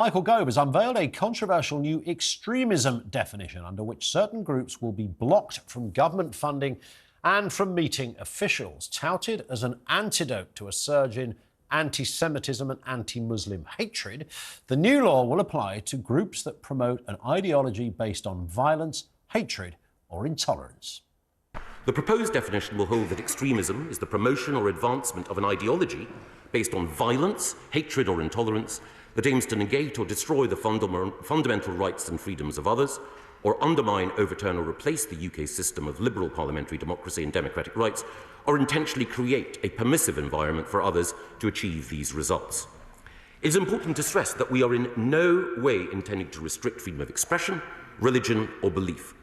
Michael Gove has unveiled a controversial new extremism definition under which certain groups will be blocked from government funding and from meeting officials. Touted as an antidote to a surge in anti-Semitism and anti-Muslim hatred, the new law will apply to groups that promote an ideology based on violence, hatred or intolerance. The proposed definition will hold that extremism is the promotion or advancement of an ideology based on violence, hatred or intolerance that aims to negate or destroy the fundamental rights and freedoms of others, or undermine, overturn or replace the UK system of liberal parliamentary democracy and democratic rights, or intentionally create a permissive environment for others to achieve these results. It is important to stress that we are in no way intending to restrict freedom of expression, religion or belief.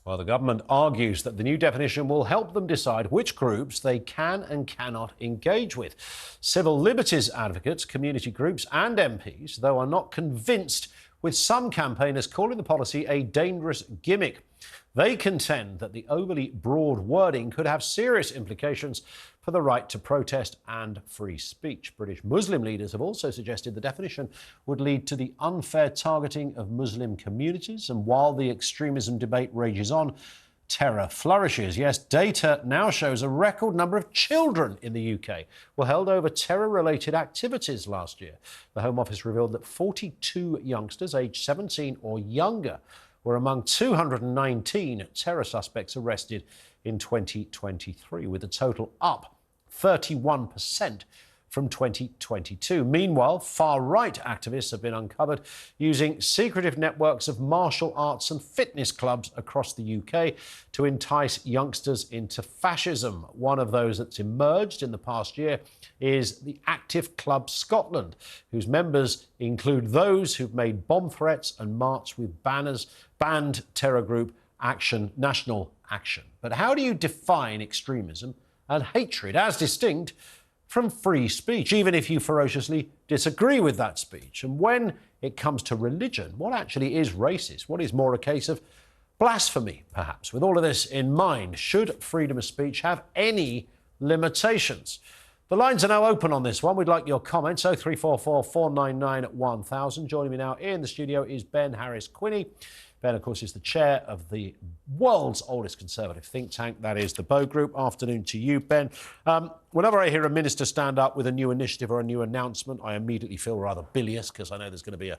Well, the government argues that the new definition will help them decide which groups they can and cannot engage with. Civil liberties advocates, community groups and MPs, though, are not convinced, with some campaigners calling the policy a dangerous gimmick. They contend that the overly broad wording could have serious implications for the right to protest and free speech. British Muslim leaders have also suggested the definition would lead to the unfair targeting of Muslim communities. And while the extremism debate rages on, terror flourishes. Yes, data now shows a record number of children in the UK were held over terror-related activities last year. The Home Office revealed that 42 youngsters aged 17 or younger were among 219 terror suspects arrested in 2023, with the total up 31% from 2022. Meanwhile, far-right activists have been uncovered using secretive networks of martial arts and fitness clubs across the UK to entice youngsters into fascism. One of those that's emerged in the past year is the Active Club Scotland, whose members include those who've made bomb threats and marched with banners, banned terror group National Action. But how do you define extremism and hatred as distinct from free speech, even if you ferociously disagree with that speech? And when it comes to religion, what actually is racist? What is more a case of blasphemy, perhaps? With all of this in mind, should freedom of speech have any limitations? The lines are now open on this one. We'd like your comments. 0344 499 1000. Joining me now in the studio is Ben Harris-Quinney. Ben, of course, is the chair of the world's oldest conservative think tank, that is the Bow Group. Afternoon to you, Ben. Whenever I hear a minister stand up with a new initiative or a new announcement, I immediately feel rather bilious because I know there's going to be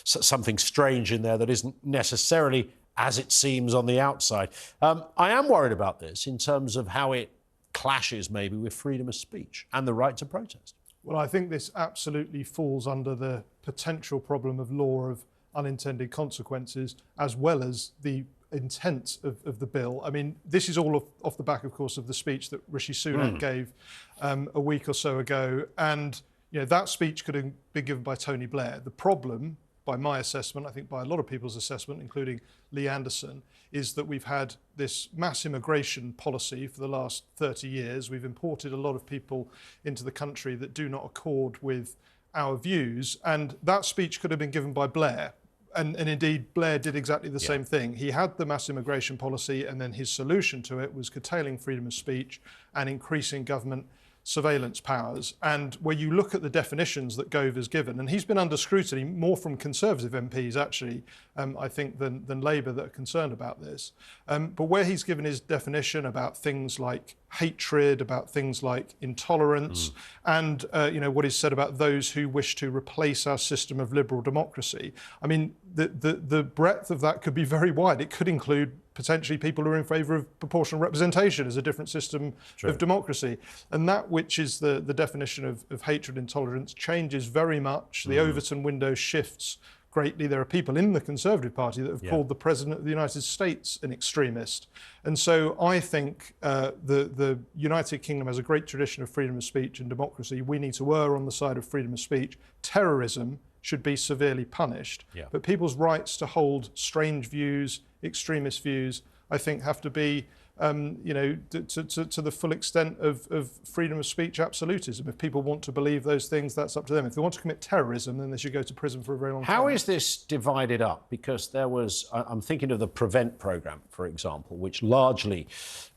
something strange in there that isn't necessarily as it seems on the outside. I am worried about this in terms of how it clashes maybe with freedom of speech and the right to protest. Well, I think this absolutely falls under the potential problem of law of unintended consequences, as well as the intent of the bill. I mean, this is all off the back, of course, of the speech that Rishi Sunak gave a week or so ago. And, you know, that speech could have been given by Tony Blair. The problem, by my assessment, I think by a lot of people's assessment, including Lee Anderson, is that we've had this mass immigration policy for the last 30 years. We've imported a lot of people into the country that do not accord with our views. And that speech could have been given by Blair. And indeed, Blair did exactly the same thing. He had the mass immigration policy, and then his solution to it was curtailing freedom of speech and increasing government surveillance powers. And where you look at the definitions that Gove has given, and he's been under scrutiny more from Conservative MPs, actually, I think, than Labour that are concerned about this. But where he's given his definition about things like hatred, about things like intolerance, and you know, what is said about those who wish to replace our system of liberal democracy. I mean, the breadth of that could be very wide. It could include potentially people who are in favour of proportional representation as a different system of democracy. And that which is the definition of hatred and intolerance changes very much. The Overton window shifts greatly. There are people in the Conservative Party that have called the President of the United States an extremist. And so I think the United Kingdom has a great tradition of freedom of speech and democracy. We need to err on the side of freedom of speech. Terrorism should be severely punished. But people's rights to hold strange views, extremist views, I think have to be, you know, to the full extent of freedom of speech absolutism. If people want to believe those things, that's up to them. If they want to commit terrorism, then they should go to prison for a very long time. How is this divided up? Because there was, I'm thinking of the Prevent programme, for example, which largely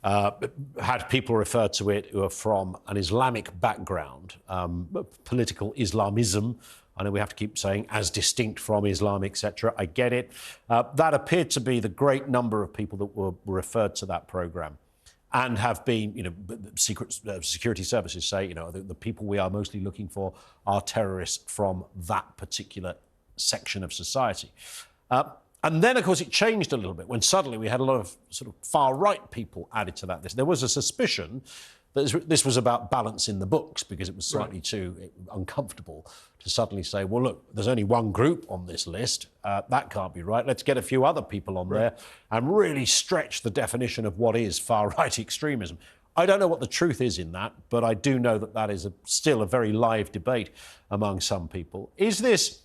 had people refer to it who are from an Islamic background, political Islamism, I know we have to keep saying as distinct from Islam, etc. I get it. That appeared to be the great number of people that were referred to that programme and have been, security services say, the people we are mostly looking for are terrorists from that particular section of society. And then, of course, it changed a little bit when suddenly we had a lot of sort of far-right people added to that list. There was a suspicion that this was about balance in the books because it was slightly too uncomfortable to suddenly say, well, look, there's only one group on this list. That can't be right. Let's get a few other people on there and really stretch the definition of what is far-right extremism. I don't know what the truth is in that, but I do know that that is still a very live debate among some people. Is this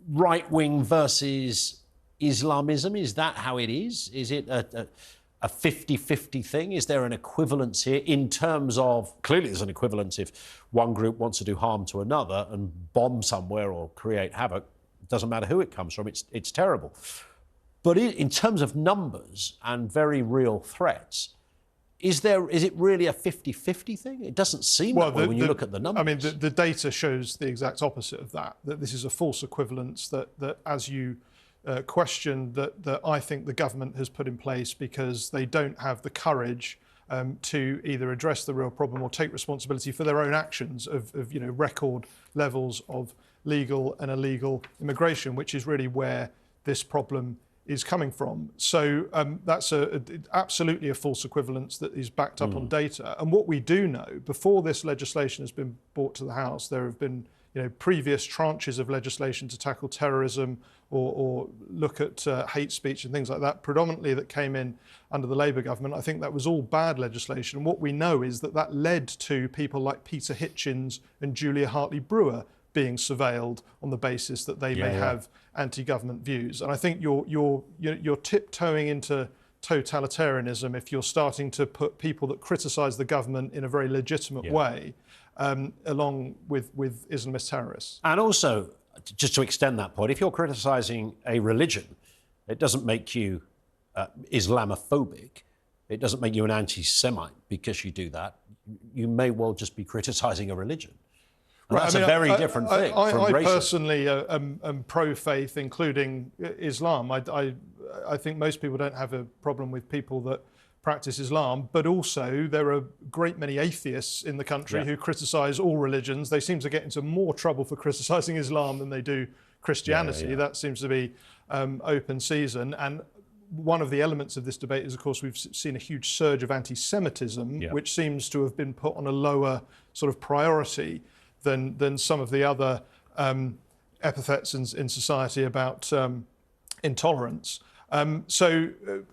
right-wing versus Islamism? Is that how it is? Is it a 50-50 thing? Is there an equivalence here in terms of, clearly there's an equivalence if one group wants to do harm to another and bomb somewhere or create havoc. It doesn't matter who it comes from, it's terrible. But in terms of numbers and very real threats, is it really a 50-50 thing? It doesn't seem that way when you look at the numbers. I mean, the data shows the exact opposite of that this is a false equivalence that as you question that I think the government has put in place because they don't have the courage to either address the real problem or take responsibility for their own actions of record levels of legal and illegal immigration, which is really where this problem is coming from. So that's absolutely a false equivalence that is backed up on data. And what we do know, before this legislation has been brought to the House, there have been previous tranches of legislation to tackle terrorism or look at hate speech and things like that, predominantly that came in under the Labour government. I think that was all bad legislation. And what we know is that led to people like Peter Hitchens and Julia Hartley-Brewer being surveilled on the basis that they may have anti-government views. And I think you're tiptoeing into totalitarianism if you're starting to put people that criticise the government in a very legitimate way along with Islamist terrorists. And also, just to extend that point, if you're criticising a religion, it doesn't make you Islamophobic. It doesn't make you an anti-Semite because you do that. You may well just be criticising a religion. And that's a very different thing from racism. I personally am pro-faith, including Islam. I think most people don't have a problem with people that practice Islam, but also there are a great many atheists in the country who criticise all religions. They seem to get into more trouble for criticising Islam than they do Christianity. That seems to be open season. And one of the elements of this debate is, of course, we've seen a huge surge of anti-Semitism, which seems to have been put on a lower sort of priority than some of the other epithets in society about intolerance. So,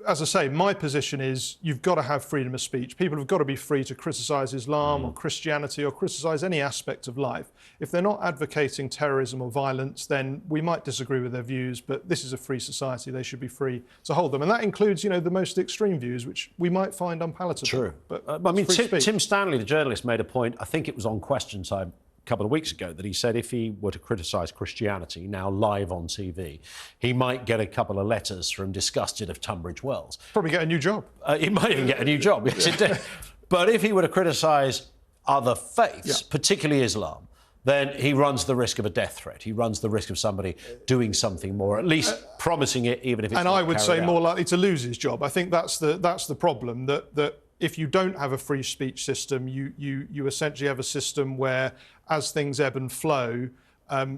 as I say, my position is you've got to have freedom of speech. People have got to be free to criticise Islam or Christianity or criticise any aspect of life. If they're not advocating terrorism or violence, then we might disagree with their views, but this is a free society. They should be free to hold them. And that includes, the most extreme views, which we might find unpalatable. True. But I mean, Tim Stanley, the journalist, made a point, I think it was on Question Time, couple of weeks ago, that he said if he were to criticise Christianity, now live on TV, he might get a couple of letters from disgusted of Tunbridge Wells. Probably get a new job. He might even get a new job, yes, indeed. But if he were to criticise other faiths, particularly Islam, then he runs the risk of a death threat. He runs the risk of somebody doing something more, at least promising it, even if it's not And I would say carried more out. likely to lose his job. I think that's the problem, that if you don't have a free speech system, you essentially have a system where, as things ebb and flow,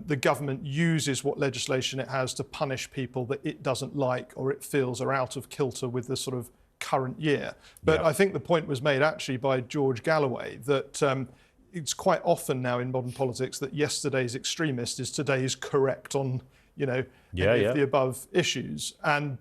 the government uses what legislation it has to punish people that it doesn't like or it feels are out of kilter with the sort of current year. But I think the point was made actually by George Galloway that it's quite often now in modern politics that yesterday's extremist is today's correct on, any of the above issues. And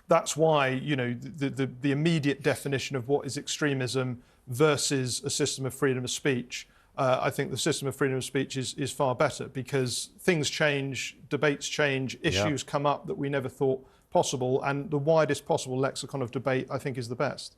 that's why, the immediate definition of what is extremism versus a system of freedom of speech, I think the system of freedom of speech is far better because things change, debates change, issues come up that we never thought possible, and the widest possible lexicon of debate, I think, is the best.